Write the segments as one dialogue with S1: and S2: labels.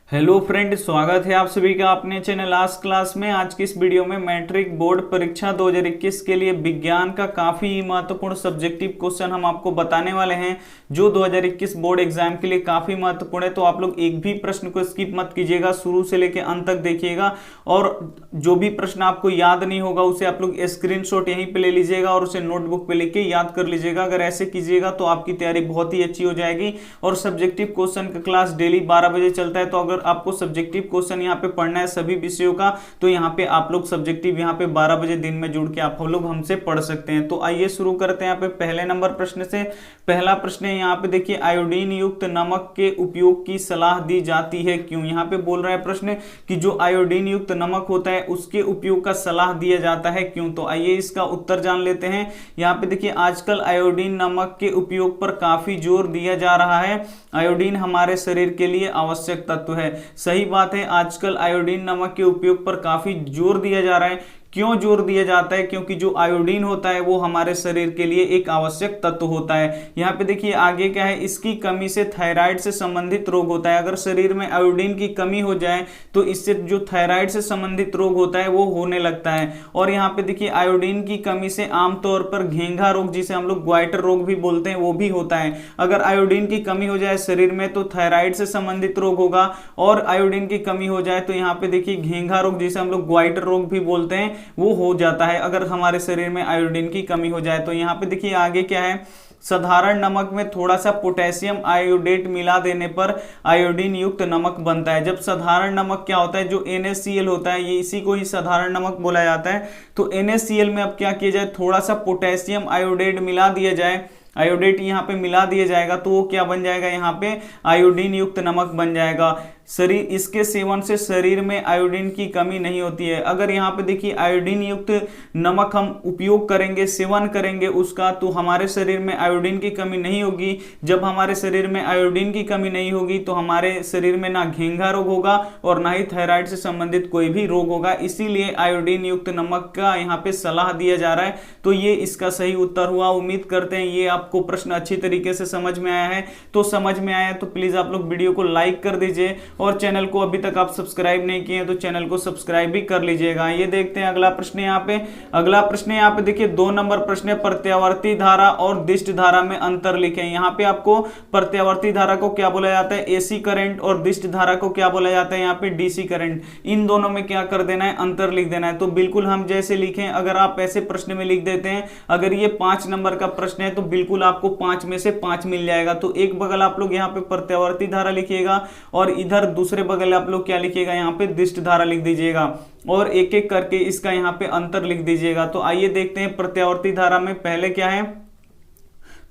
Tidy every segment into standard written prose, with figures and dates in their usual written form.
S1: Hello friend, स्वागत है आप सभी का अपने चैनल आज क्लास में। आज की इस वीडियो में मैट्रिक बोर्ड परीक्षा 2021 के लिए विज्ञान का काफी महत्वपूर्ण सब्जेक्टिव क्वेश्चन हम आपको बताने वाले हैं, जो 2021 बोर्ड एग्जाम के लिए काफी महत्वपूर्ण है। तो आप लोग एक भी प्रश्न को स्किप मत कीजिएगा, शुरू से लेकर अंत तक देखिएगा। और जो भी प्रश्न आपको याद नहीं होगा उसे आप लोग स्क्रीनशॉट यहीं पे ले लीजिएगा और उसे नोटबुक पे लेके याद कर लीजिएगा। अगर ऐसे कीजिएगा तो आपकी तैयारी बहुत ही अच्छी हो जाएगी। और सब्जेक्टिव क्वेश्चन का क्लास डेली 12 बजे चलता है, तो अगर आपको सब्जेक्टिव क्वेश्चन यहाँ पे पढ़ना है सभी विषयों का, तो यहाँ पे आप लोग सब्जेक्टिव यहाँ पे 12 बजे दिन में जुड़ के आप लोग हमसे पढ़ सकते हैं। तो आइए शुरू करते हैं यहाँ पे पहले नंबर प्रश्न से। पहला प्रश्न है यहाँ पे देखिए, आयोडीन युक्त नमक के उपयोग की सलाह दी जाती है क्यों। यहाँ पे बोल रहा है प्रश्न कि जो आयोडीन युक्त नमक होता है उसके उपयोग का सलाह दिया जाता है क्यों। तो आइए इसका उत्तर जान लेते हैं। यहाँ पे देखिए, आजकल आयोडीन नमक के उपयोग पर काफी जोर दिया जा रहा है। आयोडीन हमारे शरीर के लिए आवश्यक तत्व है। सही बात है, आजकल आयोडीन नमक के उपयोग पर काफी जोर दिया जा रहा है। क्यों जोर दिया जाता है? क्योंकि जो आयोडीन होता है वो हमारे शरीर के लिए एक आवश्यक तत्व होता है। यहाँ पे देखिए आगे क्या है, इसकी कमी से थायराइड से संबंधित रोग होता है। अगर शरीर में आयोडीन की कमी हो जाए तो इससे जो थायराइड से संबंधित रोग होता है वो होने लगता है। और यहाँ पे देखिए, आयोडीन की कमी से आमतौर पर घेंघा रोग, जिसे हम लोग ग्वाइटर रोग भी बोलते हैं, वो भी होता है। अगर आयोडीन की कमी हो जाए शरीर में तो थायराइड से संबंधित रोग होगा, और आयोडीन की कमी हो जाए तो यहाँ पे देखिए घेंघा रोग, जिसे हम लोग ग्वाइटर रोग भी बोलते हैं, वो हो जाता है अगर हमारे शरीर में आयोडीन की कमी हो जाए। तो यहाँ पे देखिए आगे क्या है, साधारण नमक में थोड़ा सा पोटेशियम आयोडेट मिला देने पर आयोडीन युक्त नमक बनता है। जब साधारण नमक क्या होता है, जो NaCl होता है, ये इसी को ही साधारण नमक बोला जाता है। तो NaCl में अब क्या किया जाए, थोड़ा सा पोटेशियम आयोडेट मिला दिया जाए, आयोडेट यहाँ पे मिला दिया जाएगा, तो वो क्या बन जाएगा, यहाँ पे आयोडीन युक्त नमक बन जाएगा। शरीर, इसके सेवन से शरीर में आयोडीन की कमी नहीं होती है। अगर यहाँ पे देखिए आयोडीन युक्त नमक हम उपयोग करेंगे, सेवन करेंगे उसका, तो हमारे शरीर में आयोडीन की कमी नहीं होगी। जब हमारे शरीर में आयोडीन की कमी नहीं होगी तो हमारे शरीर में ना घेंघा रोग होगा और ना ही थायराइड से संबंधित कोई भी रोग होगा। इसीलिए आयोडीन युक्त नमक का यहाँ पे सलाह दिया जा रहा है। तो ये इसका सही उत्तर हुआ। उम्मीद करते हैं ये आपको प्रश्न अच्छी तरीके से समझ में आया है। तो समझ में आया तो प्लीज आप लोग वीडियो को लाइक कर दीजिए, और चैनल को अभी तक आप सब्सक्राइब नहीं किए तो चैनल को सब्सक्राइब भी कर लीजिएगा। ये देखते हैं अगला प्रश्न। यहाँ पे अगला प्रश्न यहाँ पे देखिए 2 नंबर प्रश्न है, प्रत्यावर्ती धारा और दिष्ट धारा में अंतर लिखें। यहाँ पे आपको प्रत्यावर्ती धारा को क्या बोला जाता है, AC करंट, और दिष्ट धारा को क्या बोला जाता है, यहाँ पे DC करंट। इन दोनों में क्या कर देना है, अंतर लिख देना है। तो बिल्कुल हम जैसे लिखें, अगर आप ऐसे प्रश्न में लिख देते हैं, अगर ये 5 नंबर का प्रश्न है तो बिल्कुल आपको 5 में से 5 मिल जाएगा। तो एक बगल आप लोग यहाँ पे प्रत्यावर्ती धारा लिखिएगा और इधर दूसरे बगल आप लोग क्या लिखिएगा, यहाँ पे दिष्ट धारा लिख दीजिएगा, और एक एक करके इसका यहाँ पे अंतर लिख दीजिएगा। तो आइए देखते हैं प्रत्यावर्ती धारा में पहले क्या है।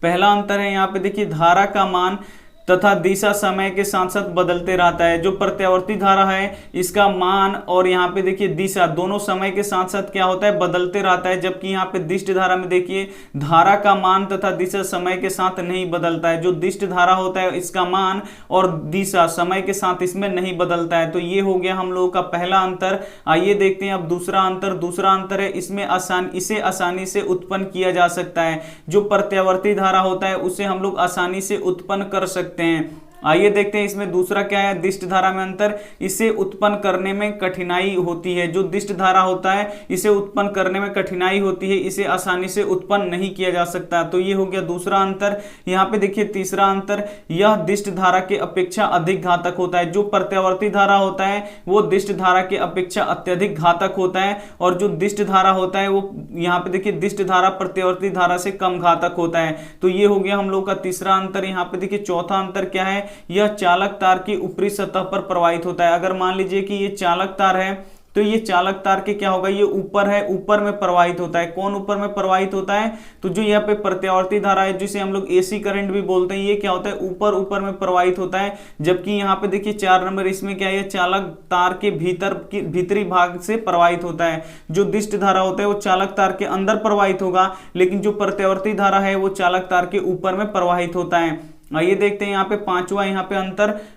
S1: पहला अंतर है यहाँ पे देखिए, धारा का मान तथा दिशा समय के साथ साथ बदलते रहता है। जो प्रत्यावर्ती धारा है इसका मान और यहाँ पे देखिए दिशा, दोनों समय के साथ साथ क्या होता है, बदलते रहता है। जबकि यहाँ पे दिष्ट धारा में देखिए, धारा का मान तथा दिशा समय के साथ नहीं बदलता है। जो दिष्ट धारा होता है इसका मान और दिशा समय के साथ इसमें नहीं बदलता है। तो ये हो गया हम लोगों का पहला अंतर। आइए देखते हैं अब दूसरा अंतर। दूसरा अंतर है, इसमें इसे आसानी से उत्पन्न किया जा सकता है। जो प्रत्यावर्ती धारा होता है उसे हम लोग आसानी से उत्पन्न कर सकते हैं। आइए देखते हैं इसमें दूसरा क्या है, दिष्ट धारा में अंतर। इसे उत्पन्न करने में कठिनाई होती है। जो दिष्ट धारा होता है इसे उत्पन्न करने में कठिनाई होती है, इसे आसानी से उत्पन्न नहीं किया जा सकता। तो ये हो गया दूसरा अंतर। यहाँ पे देखिए तीसरा अंतर, यह दिष्ट धारा के अपेक्षा अधिक घातक होता है। जो प्रत्यावर्ती धारा होता है वो दिष्ट धारा के अपेक्षा अत्यधिक घातक होता है, और जो दिष्ट धारा होता है वो यहाँ पे देखिए दिष्ट धारा प्रत्यावर्ती धारा से कम घातक होता है। तो ये हो गया हम लोग का तीसरा अंतर। यहाँ पे देखिए चौथा अंतर क्या है, यह चालक तार की ऊपरी सतह पर प्रवाहित होता है। अगर मान लीजिए कि ये चालक तार है तो ये चालक तार के क्या होगा, ये ऊपर है, ऊपर में प्रवाहित होता है। कौन ऊपर में प्रवाहित होता है, तो जो यहाँ पे प्रत्यावर्ती धारा है जिसे हम लोग AC करंट भी बोलते हैं, ये क्या होता है, ऊपर ऊपर में प्रवाहित होता है। जबकि यहाँ पे देखिए 4 नंबर, इसमें क्या है, चालक तार के भीतरी भाग से प्रवाहित होता है। जो दिष्ट धारा होता है वो चालक तार के अंदर प्रवाहित होगा, लेकिन जो प्रत्यावर्ती धारा है वो चालक तार के ऊपर में प्रवाहित होता है। आइए देखते हैं यहाँ पे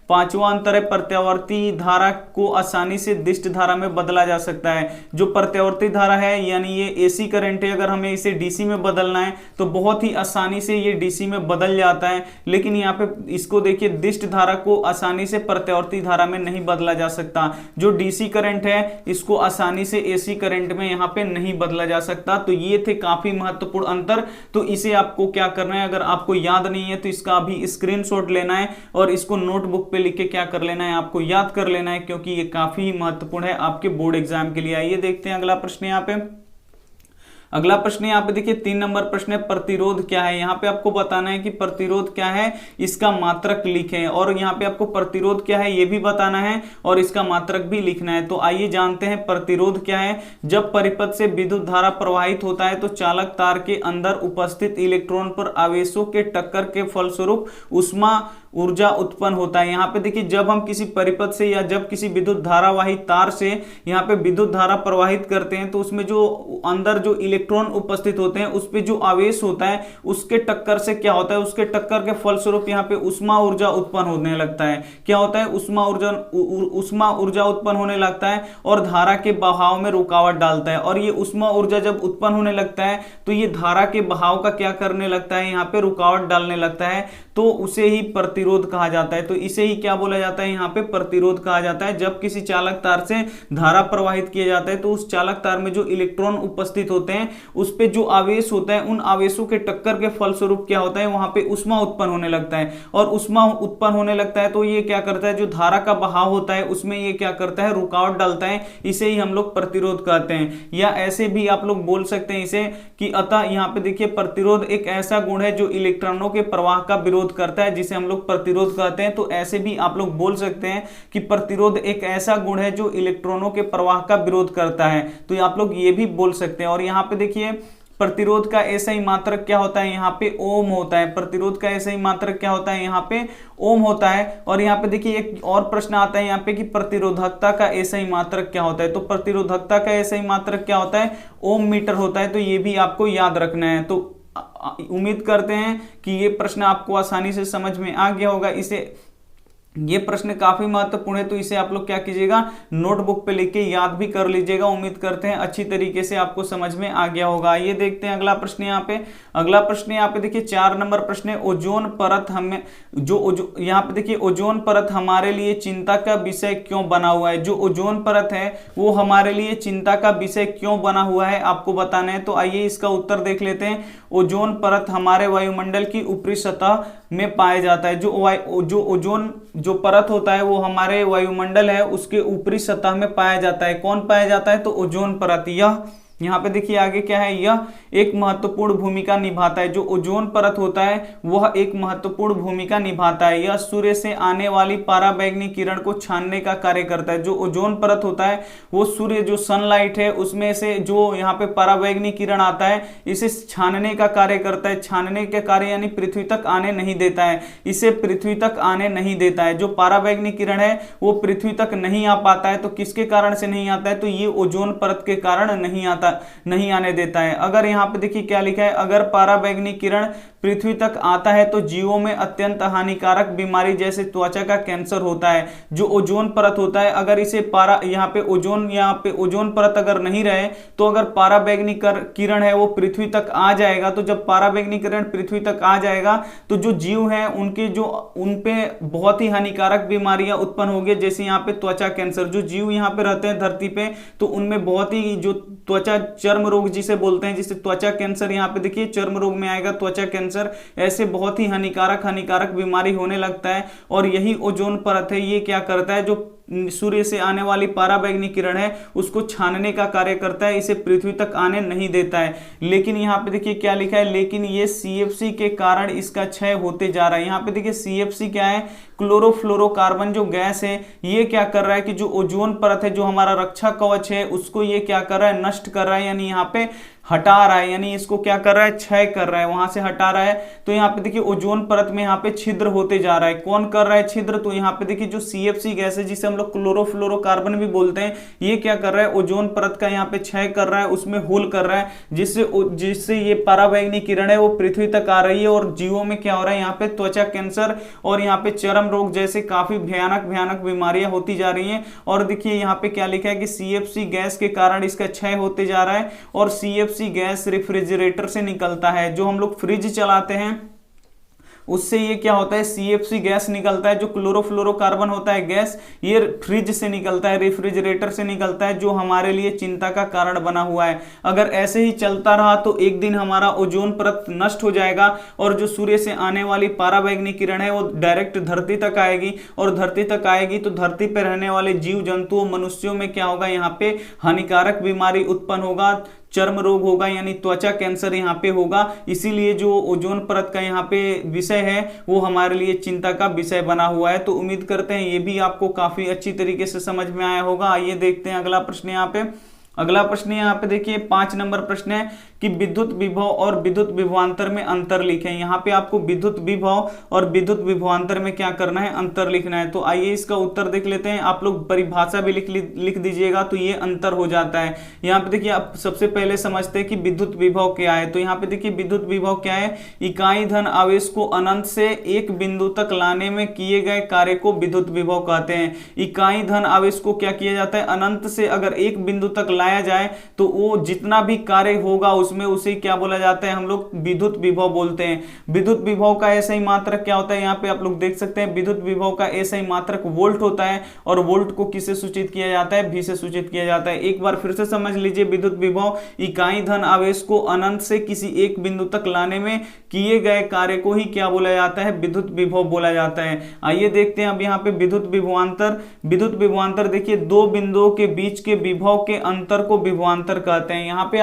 S1: पांचवा अंतर है प्रत्यावर्ती धारा को आसानी से दिष्ट धारा में बदला जा सकता है। जो प्रत्यावर्ती धारा है यानी ये एसी करंट है, अगर हमें इसे डीसी में बदलना है तो बहुत ही आसानी से ये डीसी में बदल जाता है, लेकिन यहाँ पे इसको देखिए दिष्ट धारा को आसानी से प्रत्यावर्ती धारा में नहीं बदला जा सकता। जो डीसी करंट है इसको आसानी से एसी करंट में यहाँ पे नहीं बदला जा सकता। तो ये थे काफी महत्वपूर्ण अंतर। तो इसे आपको क्या करना है, अगर आपको याद नहीं है तो इसका अभी स्क्रीनशॉट लेना है और इसको नोटबुक पे लिख के क्या कर लेना है, आपको याद कर लेना है, क्योंकि ये काफी महत्वपूर्ण है आपके बोर्ड एग्जाम के लिए। आइए देखते हैं अगला प्रश्न। अगला प्रश्न यहाँ पे देखिए 3 नंबर प्रश्न है प्रतिरोध क्या है। यहाँ पे आपको बताना है कि प्रतिरोध क्या है, इसका मात्रक लिखें, और यहाँ पे आपको प्रतिरोध क्या है ये भी बताना है और इसका मात्रक भी लिखना है। तो आइए जानते हैं प्रतिरोध क्या है। जब परिपथ से विद्युत धारा प्रवाहित होता है तो चालक तार के अंदर उपस्थित इलेक्ट्रॉन पर आवेशों के टक्कर के फलस्वरूप ऊष्मा ऊर्जा उत्पन्न होता है। यहाँ पे देखिए जब हम किसी परिपथ से या जब किसी विद्युत धारावाही तार से यहाँ पे विद्युत धारा प्रवाहित करते हैं तो उसमें जो अंदर जो इलेक्ट्रॉन उपस्थित होते हैं उस पे जो आवेश होता है उसके टक्कर से क्या होता है, उसके टक्कर के फलस्वरूप यहाँ पे ऊष्मा ऊर्जा उत्पन्न होने लगता है। क्या होता है, ऊष्मा ऊर्जा उत्पन्न होने लगता है और धारा के बहाव में रुकावट डालता है। और ये ऊष्मा ऊर्जा जब उत्पन्न होने लगता है तो ये धारा के बहाव का क्या करने लगता है, यहाँ पे रुकावट डालने लगता है, तो उसे ही प्रतिरोध कहा जाता है। तो इसे ही क्या बोला जाता है, यहाँ पे प्रतिरोध कहा जाता है। जब किसी चालक तार से धारा प्रवाहित किया जाता है तो उस चालक तार में जो इलेक्ट्रॉन उपस्थित होते हैं उस पे जो आवेश होता है उन आवेशों के टक्कर के फलस्वरूप क्या होता है, वहां पे ऊष्मा उत्पन्न होने लगता है। और ऊष्मा उत्पन्न होने लगता है तो ये क्या करता है, जो धारा का बहाव होता है उसमें ये क्या करता है, रुकावट डालता है। इसे ही हम लोग प्रतिरोध कहते हैं। या ऐसे भी आप लोग बोल सकते हैं इसे कि अतः यहाँ पे देखिए प्रतिरोध एक ऐसा गुण है जो इलेक्ट्रॉनों के प्रवाह का विरोध करता है, जिसे हम लोग प्रतिरोध कहते हैं। तो ऐसे भी आप लोग बोल सकते हैं कि प्रतिरोध एक ऐसा गुण है जो इलेक्ट्रॉनों के प्रवाह का विरोध करता है। तो आप लोग ये भी बोल सकते हैं। और यहाँ पे देखिए प्रतिरोध का ऐसा ही मात्रक क्या होता है, यहाँ पे ओम होता है। प्रतिरोध का ऐसा ही मात्रक क्या होता है, यहाँ पे ओम होता है। और यहाँ पे देखिए एक और प्रश्न आता है यहाँ पे कि प्रतिरोधकता का ऐसा ही मात्रक क्या होता है। तो प्रतिरोधकता का ऐसा ही मात्रक क्या होता है, ओम मीटर होता है। तो ये भी आपको याद रखना है। तो उम्मीद करते हैं कि ये प्रश्न आपको आसानी से समझ में आ गया होगा। ये प्रश्न काफी महत्वपूर्ण है, तो इसे आप लोग क्या कीजिएगा, नोटबुक पे लिख के याद भी कर लीजिएगा। उम्मीद करते हैं अच्छी तरीके से आपको समझ में आ गया होगा। ये देखते हैं अगला प्रश्न। यहाँ पे अगला प्रश्न यहाँ पे देखिए 4 नंबर प्रश्न है, ओजोन परत हमें यहाँ पे देखिए ओजोन परत हमारे लिए चिंता का विषय क्यों बना हुआ है। जो ओजोन परत है वो हमारे लिए चिंता का विषय क्यों बना हुआ है आपको बताना है। तो आइए इसका उत्तर देख लेते हैं। ओजोन परत हमारे वायुमंडल की ऊपरी सतह में पाया जाता है। जो ओजोन जो परत होता है वो हमारे वायुमंडल है उसके ऊपरी सतह में पाया जाता है। कौन पाया जाता है, तो ओजोन परत। यह यहाँ पे देखिए आगे क्या है, यह एक महत्वपूर्ण भूमिका निभाता है। जो ओजोन परत होता है वह एक महत्वपूर्ण भूमिका निभाता है। यह सूर्य से आने वाली पराबैंगनी किरण को छानने का कार्य करता है। जो ओजोन परत होता है वो सूर्य जो सनलाइट है उसमें से जो यहाँ पे पराबैंगनी किरण आता है इसे छानने का कार्य करता है। छानने के कार्य यानी पृथ्वी तक आने नहीं देता है, इसे पृथ्वी तक आने नहीं देता है। जो पराबैंगनी किरण है वो पृथ्वी तक नहीं आ पाता है। तो किसके कारण से नहीं आता है, तो ये ओजोन परत के कारण नहीं आने देता है। अगर यहाँ पे देखिए क्या लिखा है, अगर पराबैंगनी किरण पृथ्वी तक आता है तो जीवों में अत्यंत हानिकारक बीमारी जैसे त्वचा का कैंसर होता है। जो ओजोन परत होता है अगर इसे यहाँ पे ओजोन परत अगर नहीं रहे तो अगर पराबैंगनी किरण है वो पृथ्वी तक आ जाएगा, तो जब पराबैंगनी किरण पृथ्वी तक आ जाएगा तो जो जीव हैं उन पे बहुत ही हानिकारक बीमारियां उत्पन्न होगी। जैसे यहाँ पे त्वचा कैंसर, जो जीव यहाँ पे रहते हैं धरती पे तो उनमें बहुत ही जो त्वचा चर्म रोग जिसे बोलते हैं, जिसे त्वचा कैंसर, यहाँ पे देखिए चर्म रोग में आएगा त्वचा कैंसर। ऐसे बहुत ही हानिकारक बीमारी होने लगता है। और यही ओजोन परत है, ये क्या करता है, जो सूर्य से आने वाली पराबैंगनी किरण है उसको छानने का कार्य करता है, इसे पृथ्वी तक आने नहीं देता है। लेकिन यहाँ पे देखिए क्या लिखा है, लेकिन ये CFC के कारण इसका क्षय होते जा रहा है। यहाँ पे देखिए CFC क्या है, क्लोरोफ्लोरोकार्बन जो गैस है ये क्या कर रहा है कि जो ओजोन परत है, जो हमारा रक्षा कवच है, उसको ये क्या कर रहा है, नष्ट कर रहा है, यानी यहाँ पे हटा रहा है, यानी इसको क्या कर रहा है, क्षय कर रहा है, वहां से हटा रहा है। तो यहाँ पे देखिए ओजोन परत में यहाँ पे छिद्र होते जा रहा है। कौन कर रहा है छिद्र, तो यहाँ पे देखिए जो CFC गैस है जिसे हम लोग क्लोरोफ्लोरोकार्बन भी बोलते हैं, ये क्या कर रहा है, ओजोन परत का यहाँ पे क्षय कर रहा है, उसमें होल कर रहा है, जिससे ये पराबैंगनी किरण है वो पृथ्वी तक आ रही है। और जीवों में क्या हो रहा है, यहाँ पे त्वचा कैंसर और यहाँ पे चर्म रोग जैसे काफी भयानक भयानक बीमारियां होती जा रही हैं। और देखिए यहाँ पे क्या लिखा है कि CFC गैस के कारण इसका क्षय होते जा रहा है। और CFC गैस रेफ्रिजरेटर से निकलता है, जो हम लोग फ्रिज चलाते हैं उससे ये क्या होता है, CFC गैस निकलता है। जो क्लोरोफ्लोरोकार्बन होता है गैस, ये फ्रिज से निकलता है, रेफ्रिजरेटर से निकलता है, जो हमारे लिए चिंता का कारण बना हुआ है। अगर ऐसे ही चलता रहा तो एक दिन हमारा ओजोन परत नष्ट हो जाएगा और जो सूर्य से आने वाली पराबैंगनी किरण है वो डायरेक्ट धरती तक आएगी। और धरती तक आएगी तो धरती पर रहने वाले जीव जंतुओं मनुष्यों में क्या होगा, यहाँ पे हानिकारक बीमारी उत्पन्न होगा, चर्म रोग होगा, यानी त्वचा कैंसर यहाँ पे होगा। इसीलिए जो ओजोन परत का यहाँ पे विषय है वो हमारे लिए चिंता का विषय बना हुआ है। तो उम्मीद करते हैं ये भी आपको काफी अच्छी तरीके से समझ में आया होगा। आइए देखते हैं अगला प्रश्न। यहाँ पे अगला प्रश्न यहाँ पे देखिए 5 नंबर प्रश्न है कि विद्युत विभव और विद्युत विभवांतर में अंतर लिखें। यहाँ पे आपको विद्युत विभव और विद्युत विभवांतर में क्या करना है, अंतर लिखना है। तो आइए इसका उत्तर देख लेते हैं। आप लोग परिभाषा भी लिख दीजिएगा तो ये अंतर हो जाता है। यहाँ पे देखिए आप सबसे पहले समझते हैं कि विद्युत विभव क्या है। तो यहाँ पे देखिए विद्युत विभव क्या है, इकाई धन आवेश को अनंत से एक बिंदु तक लाने में किए गए कार्य को विद्युत विभव कहते हैं। इकाई धन आवेश को क्या किया जाता है, अनंत से अगर एक बिंदु तक लाया जाए तो वो जितना भी कार्य होगा उसमें उसे क्या बोला जाता है, हम लोग विद्युत विभव बोलते हैं। विद्युत विभव का ऐसा ही मात्रक क्या होता है, यहाँ पे आप लोग देख सकते हैं विद्युत विभव का ऐसा ही मात्रक वोल्ट होता है। और वोल्ट को किससे सूचित किया जाता है, V से सूचित किया जाता है। एक बार फिर से समझ लीजिए, विद्युत विभव इकाई धन आवेश को अनंत से किसी एक बिंदु तक लाने में किए गए कार्य को ही क्या बोला जाता है, विद्युत विभव बोला जाता है। आइए देखते हैं अब यहाँ पे विद्युत विभवांतर। विद्युत विभवांतर देखिए दो बिंदुओं के बीच के विभव के अंतर को विभवांतर कहते हैं। यहाँ पे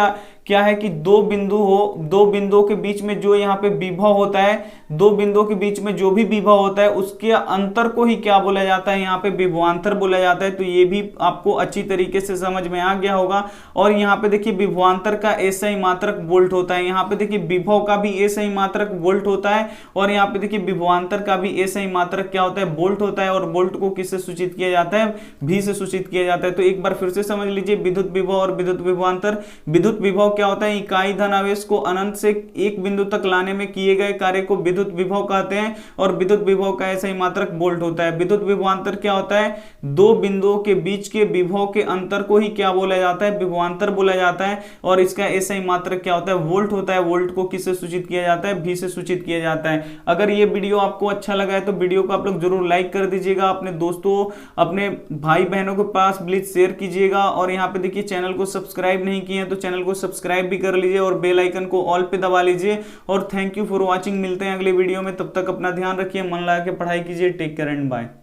S1: क्या है कि दो बिंदुओं के बीच में जो यहाँ पे विभव होता है, दो बिंदुओं के बीच में जो भी विभव होता है उसके अंतर को ही क्या बोला जाता है, यहाँ पे विभवांतर बोला जाता है। तो ये भी आपको अच्छी तरीके से समझ में आ गया होगा। और यहाँ पे देखिए विभवांतर का ऐसा ही मात्रक वोल्ट होता है। यहाँ पे देखिए विभव का भी ऐसा ही मात्रक वोल्ट होता है और यहाँ पे देखिए विभवांतर का भी ऐसा ही मात्रक क्या होता है, वोल्ट होता है। और वोल्ट को किससे सूचित किया जाता है, V से सूचित किया जाता है। तो एक बार फिर से समझ लीजिए, विद्युत विभव और विद्युत विभवांतर। विद्युत विभव क्या होता है, इकाई धन आवेश को अनंत से एक बिंदु तक लाने में किए गए कार्य को विद्युत विभव कहते हैं। और विद्युत विभव का ऐसा ही मात्रक वोल्ट होता है। विद्युत विभवांतर क्या होता है, दो बिंदुओं के बीच के विभव के अंतर को ही क्या बोला जाता है, विभवांतर बोला जाता है। और इसका ऐसा ही मात्रक क्या होता है, वोल्ट होता है। वोल्ट को किससे सूचित किया जाता है, V से सूचित किया जाता है। अगर ये वीडियो आपको अच्छा लगा है तो वीडियो को आप लोग जरूर लाइक कर दीजिएगा, अपने दोस्तों अपने भाई बहनों के पास प्लीज शेयर कीजिएगा। और यहाँ पे देखिए चैनल को सब्सक्राइब नहीं किए हैं तो चैनल को सब्सक्राइब भी कर लीजिए और बेल आइकन को ऑल पे दबा लीजिए। और थैंक यू फॉर वॉचिंग। मिलते हैं अगले वीडियो में, तब तक अपना ध्यान रखिए, मन लगा के पढ़ाई कीजिए। Take care and bye.